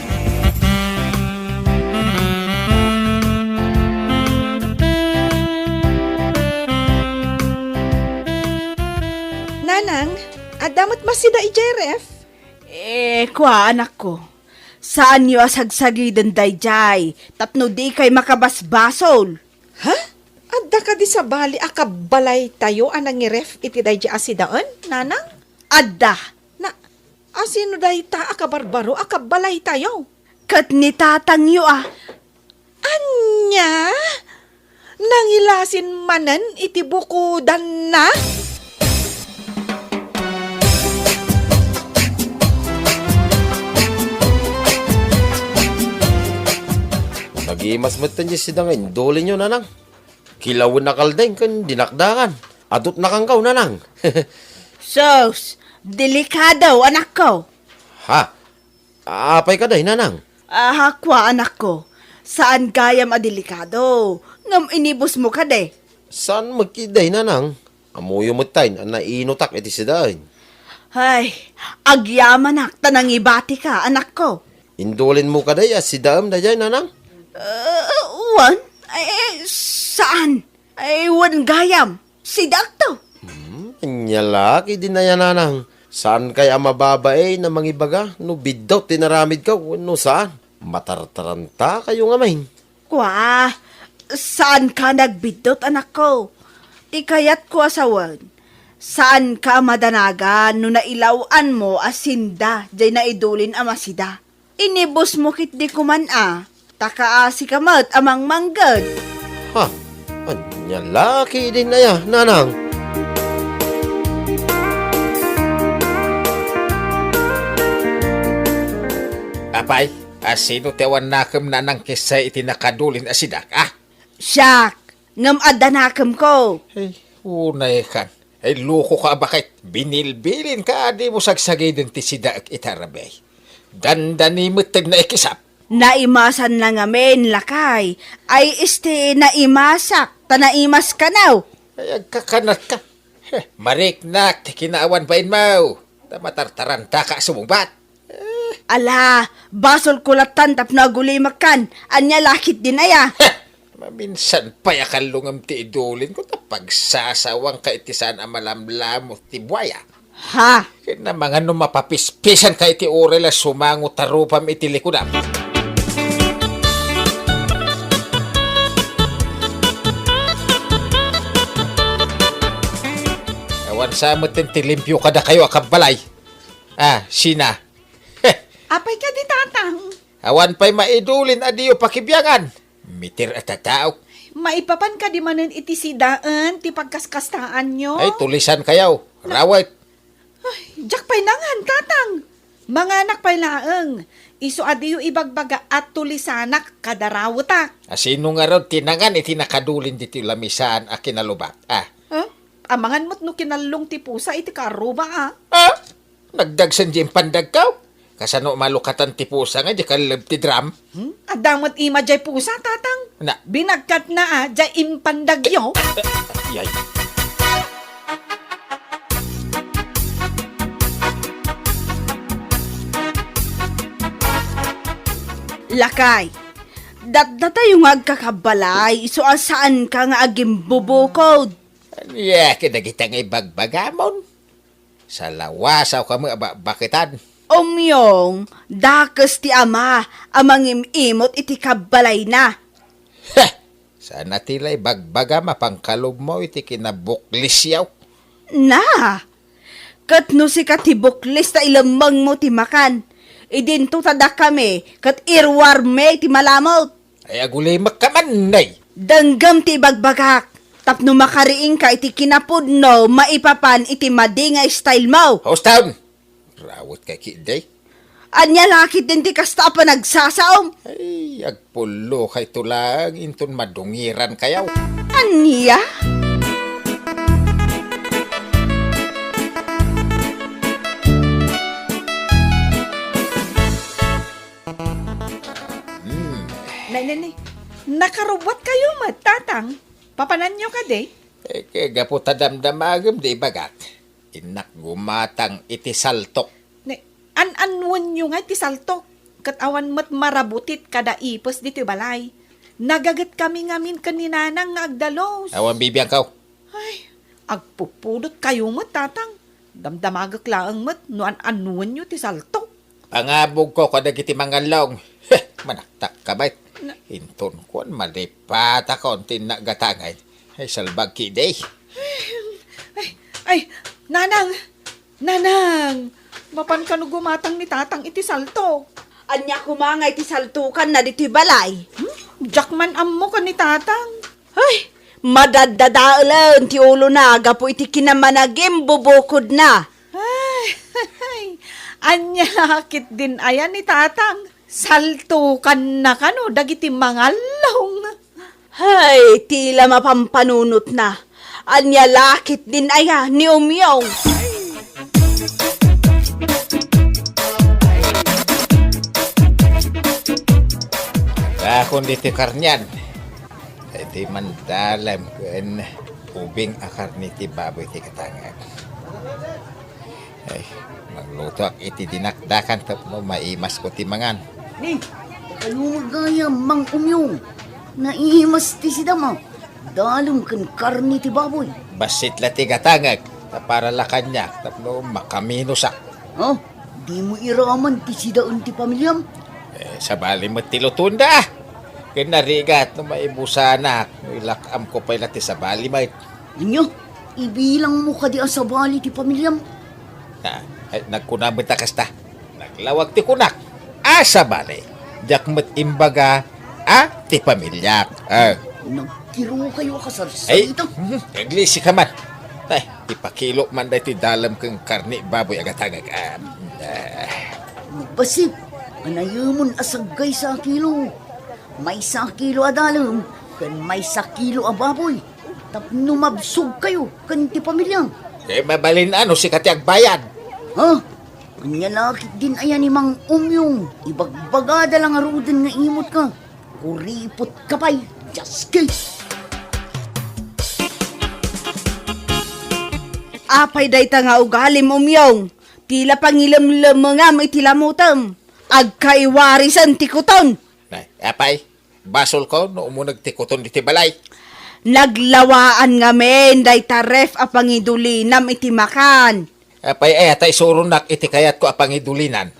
Speaker 6: Nanang, adamot masida ijeref?
Speaker 4: Kwa anak ko. Saan nyo asagsagiden dayjay? Tapno di kay makabasbasol.
Speaker 6: Ha? Adda ka di sa bali akabalay tayo anang iref iti day asidaan, nanang?
Speaker 4: Adda.
Speaker 6: Asino day ta akabarbaro akabalay tayo?
Speaker 4: Kat ni tatang yo
Speaker 6: Anya? Nangilasin manan iti bukudan na?
Speaker 7: Nagimas matan niya si dangin. Dulin nyo, nanang. Kilawin na kaldain kan dinakdakan. Adot na kang kaw, nanang.
Speaker 4: Sos, delikado anak ko.
Speaker 7: Ha? Apay ka day, nanang.
Speaker 4: Kwa anak ko. Saan gayam adelikado? Ngam inibos mo ka de.
Speaker 7: Saan magkiday, nanang? Amuyo mo tayo, nainutak iti si dahin.
Speaker 4: Ay, agyamanak tanang ibati ka anak ko.
Speaker 7: Indulin mo ka day, si daam na dyan, nanang.
Speaker 4: Wan? Saan? Wan gayam. Si Dakto.
Speaker 7: Anyalaki din na yan, nanang. Saan kaya mababae na mangibaga? No biddaw, tinaramid ka. No saan? Matartaranta kayo nga mahin.
Speaker 4: Kwa, saan ka nagbidot anak ko? Ikayat ko asawan. Saan ka madanagan no nailawan mo asinda jay naidulin amasida? Inibos mo kit di kuman takaasi kamat amang manggad.
Speaker 7: Ha? Anyalaki din na yan, nanang.
Speaker 8: Apay, asino tewan nakam na nang kisa iti nakadulin asidak,
Speaker 4: Siyak, ngam adanakam ko.
Speaker 8: Hey, unay kan. Ay, luko ka bakit? Binilbilin ka, di mo sagsagay din ti sidak itarabay. Dandani mo na ikisap.
Speaker 4: Naimasan lang amin, lakay. Ay naimasak, tanaimas ka naw.
Speaker 8: Ay, agkakanat ka. Mariknak, ti kinaawan bain mo. Tamatartaranta ka sumumbat.
Speaker 4: Ala, basol kulatan tap na gulimakan. Anya lakit din aya.
Speaker 8: Maminsan pa yakalungam ti idulin ko pagsasawang ka itisan amalamlamo ti buaya.
Speaker 4: Ha?
Speaker 8: Kaya mga no mapapispisan ka iti orela sumango tarupam iti likudam. Awan sa matin ti limpyo kada kayo akabalay. Sina.
Speaker 6: Apay ka di tatang.
Speaker 8: Awan pa'y maidulin adiyo pakibiyangan. Mitir at tataok.
Speaker 6: Maipapan ka di manan iti sidaan, ti pagkaskastaan nyo.
Speaker 8: Ay, tulisan kayaw. Rawat.
Speaker 6: Diyak pa'y nangan, tatang. Mga anak pa'y laeng. Iso adiyo ibagbaga at tulisanak kadarawutak.
Speaker 8: Asino nga ron tinangan iti nakadulin diti lamisaan a kinalubak.
Speaker 6: Amangan mo't no kinalong ti pusa iti karuba
Speaker 8: Nagdagsan di pandag kaw. Kasano malukatan ti pusa nga di kalab ti drum.
Speaker 6: Adamot ima jay pusa, tatang.
Speaker 8: Na.
Speaker 6: Binagkat na jay impandagyo.
Speaker 8: Yay.
Speaker 4: Lakay, datda tayo nga agkakabalay, iso saan ka nga agim bubukod.
Speaker 8: Aniya, kinagitang ibagbagamon. Sa lawasaw ka mga bakitan.
Speaker 4: Umyong, dakas ti ama, amang imot iti kabalay na.
Speaker 8: Ha! Sana tila'y bagbaga mapangkalob mo iti kinabuklisyaw.
Speaker 4: Na! Kat no si katibuklis ta ilamang mo ti makan. Idinto tada kami, kat irwar me ti malamot.
Speaker 8: Ay agulay makamanay.
Speaker 4: Danggam ti bagbagak. Tapno makariing ka iti kinapudno, maipapan iti madingay style mo.
Speaker 8: House town! Rawat ka kiday.
Speaker 4: Anya lakit din ti kasta pa nagsasaom.
Speaker 8: Ay, agpulo kay tulang inton madungiran kayaw.
Speaker 4: Anya?
Speaker 6: Nay, nakarubot kayo matatang. Papanan nyo ka de.
Speaker 8: Eh, kaya gapo tadamdamagam di bagak. Inak gumatang iti saltok.
Speaker 6: An-anwan nyo nga ti saltok. Katawan mat marabutit kada ipos dito balay. Nagagat kami ngamin kaninanang nga agdalos.
Speaker 8: Awan bibiyang kaw.
Speaker 6: Ay, agpupulot kayo matatang. Damdamagak laang mat no an-anwan nyo ti saltok.
Speaker 8: Pangabog ko kada kiti mangalong. Manaktak ka bait. Hinton ko malipata konti na gatangay. Ay salbag kiday.
Speaker 6: Ay, nanang, mapan ka no gumatang ni tatang iti saltok.
Speaker 4: Anya kumangay ti saltukan na dito'y balay.
Speaker 6: Jackman ammo ka ni tatang.
Speaker 4: Ay, madadadaalan ti ulo na, gapo iti kinamanagim bubukod na.
Speaker 6: Ay, anya lakit din ayan ni tatang. Saltukan na kano, dagiti mangalong.
Speaker 4: Hay, tila mapampanunot na. Anya lakit din aya ni Umyong.
Speaker 8: Akon diti karnyan. Ay di mandalam kun ubing akar ni ti baboy ti katangan. Ay, magluto ak iti dinakdakan tapno maimas ko ti mangan.
Speaker 5: Ni, kayo magaya mang umyong. Naihimas ti sidama. Dalong kan karni ti baboy.
Speaker 8: Basit la ti katangag. Para la kanya tapno makamino sak.
Speaker 5: Oh, di mo iraman ti sidaan ti pamilyam.
Speaker 8: Sa bali mo tilutunda. Kinarigat no maibusanak. Ilakam ko pa ilati sa bali mait.
Speaker 5: Inyo, ibilang mo ka di ang sabali ti pamilyam.
Speaker 8: Ay, nagkunabot ta kasta. Naglawag ti kunak. Sa bali. Jakmet imbaga. Ti pamilyak.
Speaker 5: Nagkiro kayo kasarsa
Speaker 8: Ay,
Speaker 5: ito.
Speaker 8: naglisi ka man. Ay, ipakilo man da iti dalam kang karni baboy agatagag.
Speaker 5: Basip, anayamon asagay sa kilo. May sa kilo adalam, kan may sa kilo a baboy. Tapno mabsog kayo, kan ti pamilyang.
Speaker 8: Mabalin ano si katiag bayan.
Speaker 5: Kanya lakit din ayan ni Mang Umyong. Ibagbagada lang aruden nga imot ka. Kuripot ka pa'y, just case.
Speaker 4: Apay day ta nga ugalim Umyong. Tila pangilamlamangam itilamutam. Agkaiwarisan ti kuton.
Speaker 8: Apay, basol ko no umunag ti kuton iti balay.
Speaker 4: Naglawaan nga men day taref a pangidulinam iti makan.
Speaker 8: Apay atay surunak iti kayat ko apang idulinan.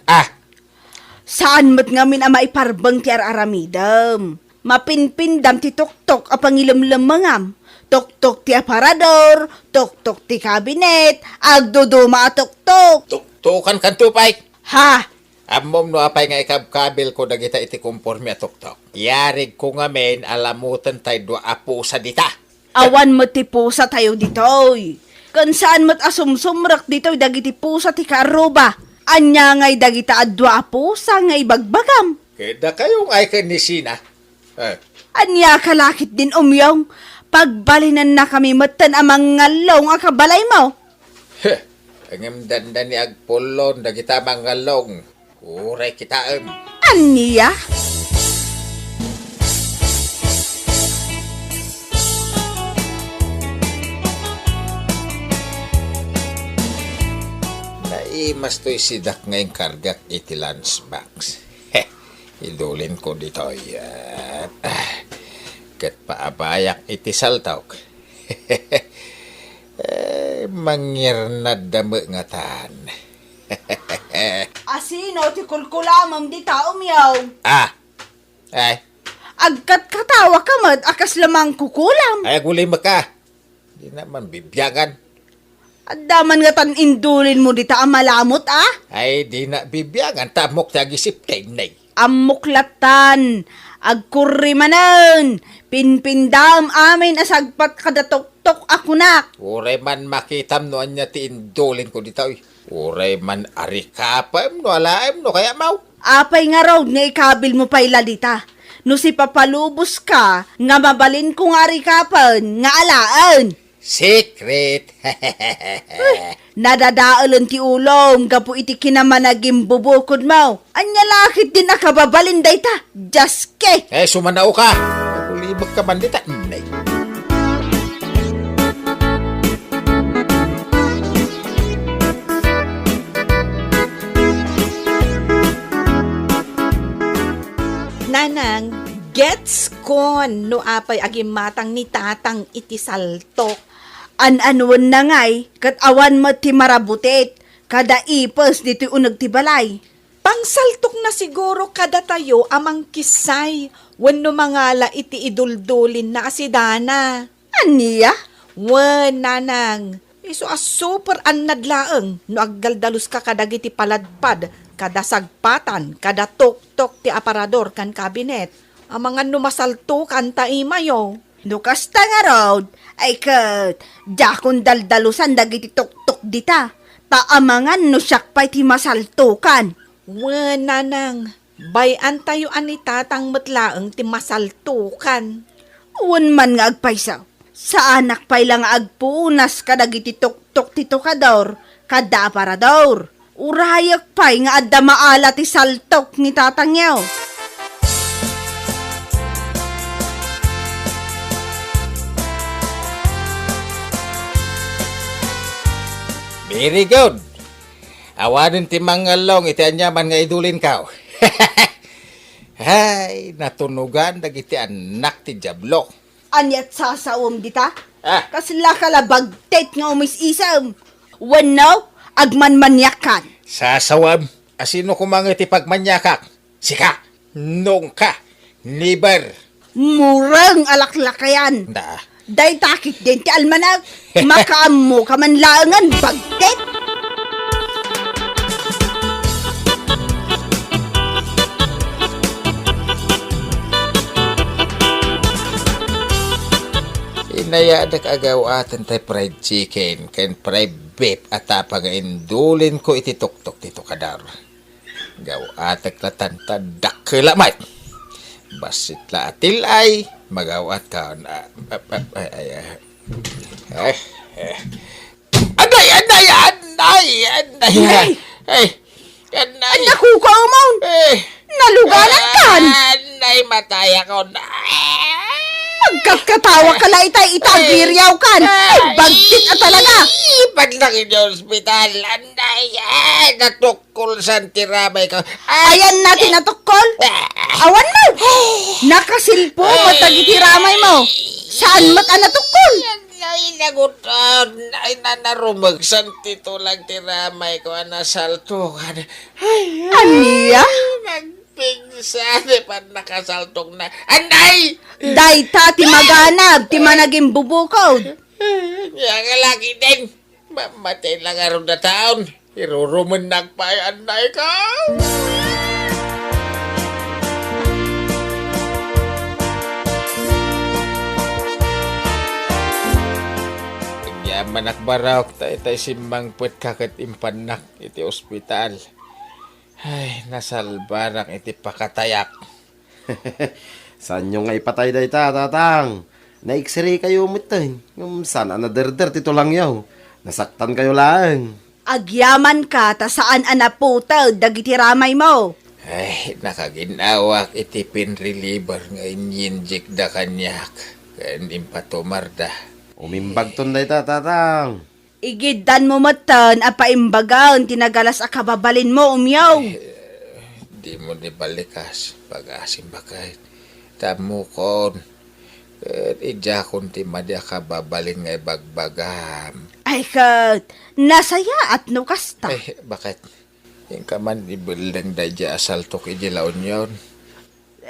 Speaker 4: Saan mat ngamin a maiparbang ti aramidam? Mapinpindam ti tuktok a pangilamlamangam. Tuktok ti aparador, tuktok ti kabinet, agduduma a tuktok.
Speaker 8: Tuktukan kan tupay.
Speaker 4: Ha?
Speaker 8: Amom no apay nga ikabkabil ko dagita iti kumpormi a tuktok. Yarig ko nga men alamutan tay dua apo sa dita.
Speaker 4: Awan mo ti pusa tayo ditoy. Kan saan mo't asumsumrak ditoy dagiti pusa ti karuba. Anya ngay dagita adwa pusa ngay bagbagam.
Speaker 8: Keda kayong ay kanisina.
Speaker 4: Anya kalakit din Umyong. Pagbalinan na kami matan amang ngalong akabalay mo.
Speaker 8: Ang dandan ni agpulon dagita mangalong. Uray kitaem.
Speaker 4: Anya?
Speaker 8: Naimas to'y sidak ngayong kargak iti lunchbox. Idulin ko dito yan. Kat paabayak iti saltawk. Mangir na damo nga tan.
Speaker 4: Asino ti kulkulamam di ta umyaw.
Speaker 8: Ay,
Speaker 4: Agkat katawa ka mad akas lamang kukulam.
Speaker 8: ay gulay maka. Di naman bibyagan.
Speaker 4: Addaman nga tan indulin mo di ta amalamot
Speaker 8: Ay, di na bibyagan. Tamok tagisip time na.
Speaker 4: Amuklatan, agkurrimanan, pinpindam amin asagpat kadatok-tok ako nak.
Speaker 8: Uray man makitam no anya ti indulin ko dito. Uray man arikapam no alaim no kaya mau.
Speaker 4: Apay nga raw nga ikabil mo pa'y lalita. No si papalubos ka, nga mabalin kong arikapan, nga alaan.
Speaker 8: Secret.
Speaker 4: Nadadaalan ti ulong, gapu iti kinamanaging bubukod mo. Anya lakit din nakababalin day ta, jaske.
Speaker 8: Sumanao ka. Kulibag ka man dita. Nay.
Speaker 6: Nanang, gets kon no apay agimatang ni tatang iti saltok.
Speaker 4: An-anuan na ngay, kat awan mo ti marabutit, kada ipos dito unag ti balay.
Speaker 6: Pangsaltok na siguro kada tayo amang kisay, wenno mangala iti iduldulin na asidana.
Speaker 4: Aniya?
Speaker 6: Wen, nanang, iso a super annadlaeng no aggaldalos ka kadagiti paladpad, kada sagpatan, kada tok-tok ti aparador kan kabinet. Amangan numasalto kan taimayo.
Speaker 4: Nukas ta nga raw, ay kat, jakon daldalusan dagiti tok-tok dita, taamangan no siyak pa'y ti masaltukan.
Speaker 6: Wen, nanang, bayan tayo ani tatang matlaeng ti masaltukan.
Speaker 4: Uwan man nga agpaysaw, sa anak pa'y lang agpunas kadagiti tok-tok ti tokador, kada aparador. Urayak pa'y nga adda maala ti saltok ni tatangyaw.
Speaker 8: Very good. Awanin ti mangalong iti anyaman nga idulin ka. Hay, natunugan dagiti anak ti Diablo.
Speaker 4: Anyat sasawom dita?
Speaker 8: Ah.
Speaker 4: Kasla bagtet nga umis-isam. Wano, agmanmanyakan.
Speaker 8: Sasawam, asino kumangit ti pagmanyakak? Sika, nung ka, niber.
Speaker 4: Murang alaklakayan.
Speaker 8: Da.
Speaker 4: Day takit din ti almanag. Makaamo ka man langan bagtet.
Speaker 8: Inayadak agaw atin tay fried chicken, ken fried beef at tapang indulin ko iti tuktok dito kadar. Gaw atak latanta dakelamat. Basit la atil ay magawat ka na. Anay!
Speaker 4: Nakukaw mo. Naluganan kan.
Speaker 8: Anay, mataya ko na.
Speaker 4: Pagkakatawa ka lang itagiryaw kan. Ay, bagtit at talaga.
Speaker 8: Paglaki niyo ospital, anay, natukol sa tiramay ko.
Speaker 4: Ayan natin natukol. Awan mo. Nakasilpo mo tagitiramay mo. Saan mat natukol?
Speaker 8: Ay, nagutan. Ay, nanarumagsan tito lang tiramay ko. Nasaltukan. Ay,
Speaker 4: Aniya?
Speaker 8: nagpingsan. Pa nakasaltok na. Anay!
Speaker 4: Day ta ti maganab, ti managing bubukod.
Speaker 8: Yang lagi din. Mamatay lang aron na taon. Iruruman nagpay anay ka. Yaman akbarawak tay simbang puwet kakat impanak iti ospital. Ay, nasalbarak iti pakatayak.
Speaker 7: Saan nyo nga ipatay day tatang? Na-x-ray kayo umutin. Yung sana naderder tito lang yaw. Nasaktan kayo lang.
Speaker 4: Agyaman ka, ta saan anaputad, dagiti ramay mo.
Speaker 8: Ay, nakaginawak iti pain reliever nga inyinjik da kanyak. Kan impatumarda.
Speaker 7: Umimbag ton day tatang.
Speaker 4: Igidan mo matan, apaimbagan, tinagalas akababalin mo, umyaw.
Speaker 8: Di mo ni balikas pag-asim bakit. Tamukon. Ija kunti madya ka babalin nga bagbagam.
Speaker 4: Ay kat, nasaya at no kasta.
Speaker 8: Bakit? Yung ka man ibulang dadya asaltok ijilaon yun.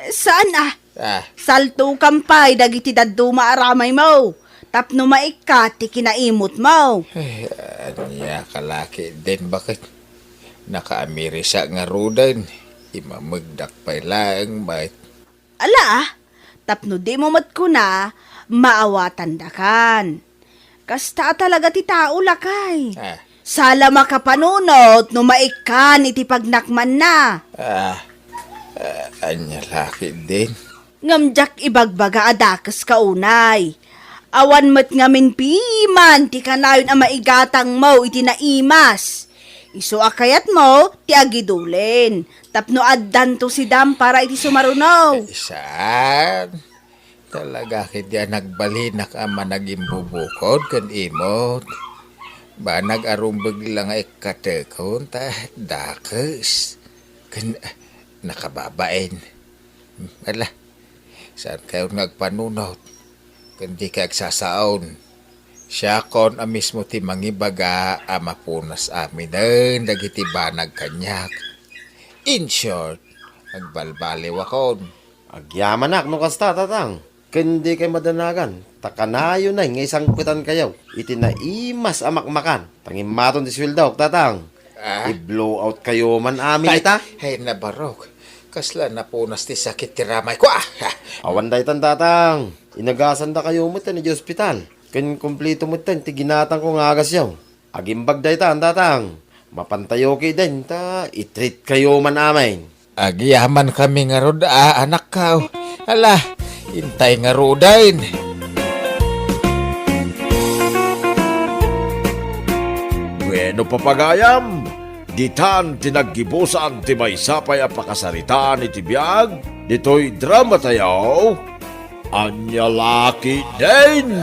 Speaker 4: Saan
Speaker 8: Ah,
Speaker 4: Salto kampay dagiti dadduma aramay mo. Tapno maikati kinaimot mo.
Speaker 8: anya kalaki din bakit? Naka-Amerisa nga rudan. Imamagdak pa lang bait.
Speaker 4: Ala, tapno di mo matkuna, maawatan dakan. Kasta talaga ti tao lakay. Sala makapanunot no maikan iti pagnakman na.
Speaker 8: Anya laki din.
Speaker 4: Ngamjak ibagbaga adakas kaunay. Awan met ngamin piman ti kanayon ang maigatang mo iti naimas. Iso akayat mo ti agidulin. Tapno addan to si dam para iti sumarunaw.
Speaker 8: Saan? Talaga kaya nagbalinak ama naging bubukod kan imot. Ba nag-arumbag lang ay katekon ta dakes. Kan nakababain. Ala, saan kayo nagpanunot? Kundi kagsasaon. Siya kon a mismo ti mangibaga ama punas amin din dagiti banag kanyak. In short, agbalbaliw akon.
Speaker 7: Agyamanak no kasta tatang. Kundi kay madanagan. Takanayo na nga isang kutan kayaw. Iti naimas amakmakan. Tangimaton ti sweldaw tatang. I-blow out kayo man amin ita.
Speaker 8: Hey, nabarok. Kasla na punas ti sakit ti ramay ko.
Speaker 7: Awan daytan tatang. Inagasan da kayo mo ni di ospital. Kun kumplito mo ti ginatang ko nga agas yaw. Agimbag daytan tatang. Mapantayo kay din ta. I-treat kayo man amin.
Speaker 8: Agyaman kami nga rod, anak ka. Ala, hintay nga rodain.
Speaker 1: Bueno papagayam, ditan tinaggibusan ti maysapay a pakasaritaan iti biag, dito'y drama tayaw, anya laki din.